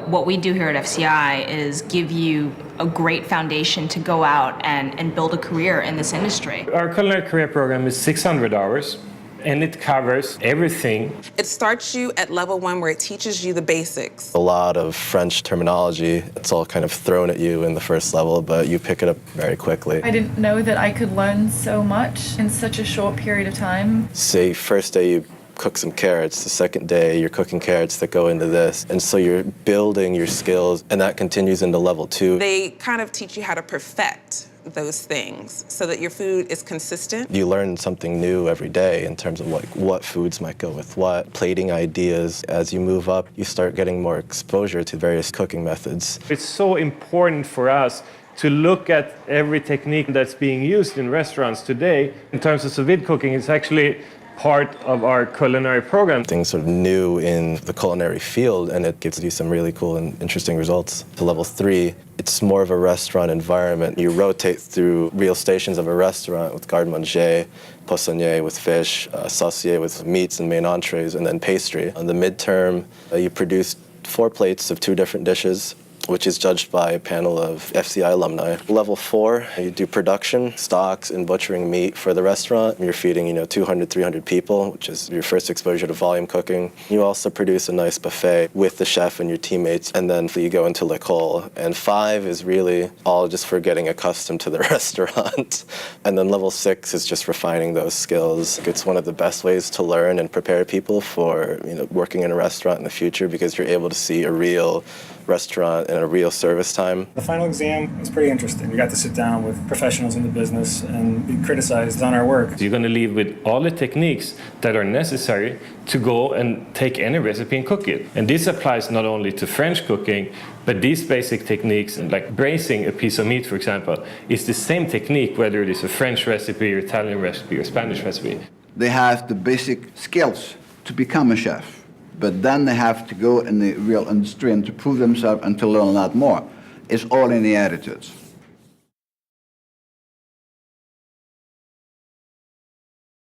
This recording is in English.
What we do here at FCI is give you a great foundation to go out and build a career in this industry. Our culinary career program is 600 hours. And it covers everything. It starts you at level 1 where it teaches you the basics. A lot of French terminology, it's all kind of thrown at you in the first level, but you pick it up very quickly. I didn't know that I could learn so much in such a short period of time. Say first day you cook some carrots, the second day you're cooking carrots that go into this. And so you're building your skills, and that continues into level 2. They kind of teach you how to perfect those things so that your food is consistent. You learn something new every day in terms of like what foods might go with what, plating ideas. As you move up, you start getting more exposure to various cooking methods. It's so important for us to look at every technique that's being used in restaurants today. In terms of sous vide cooking, it's actually part of our culinary program. Things sort of new in the culinary field, and it gives you some really cool and interesting results. To level 3, it's more of a restaurant environment. You rotate through real stations of a restaurant with garde-manger, poissonnier with fish, saucier with meats and main entrees, and then pastry. On the midterm, you produce 4 plates of 2 different dishes, which is judged by a panel of FCI alumni. Level 4, you do production, stocks, and butchering meat for the restaurant. You're feeding, 200, 300 people, which is your first exposure to volume cooking. You also produce a nice buffet with the chef and your teammates, and then you go into l'école. And 5 is really all just for getting accustomed to the restaurant. And then level 6 is just refining those skills. It's one of the best ways to learn and prepare people for, working in a restaurant in the future, because you're able to see a real restaurant and a real service time. The final exam was pretty interesting. We got to sit down with professionals in the business and be criticized on our work. You're going to leave with all the techniques that are necessary to go and take any recipe and cook it. And this applies not only to French cooking, but these basic techniques, like braising a piece of meat, for example, is the same technique whether it is a French recipe, or Italian recipe, or Spanish recipe. They have the basic skills to become a chef. But then they have to go in the real industry and to prove themselves and to learn a lot more. It's all in the attitudes.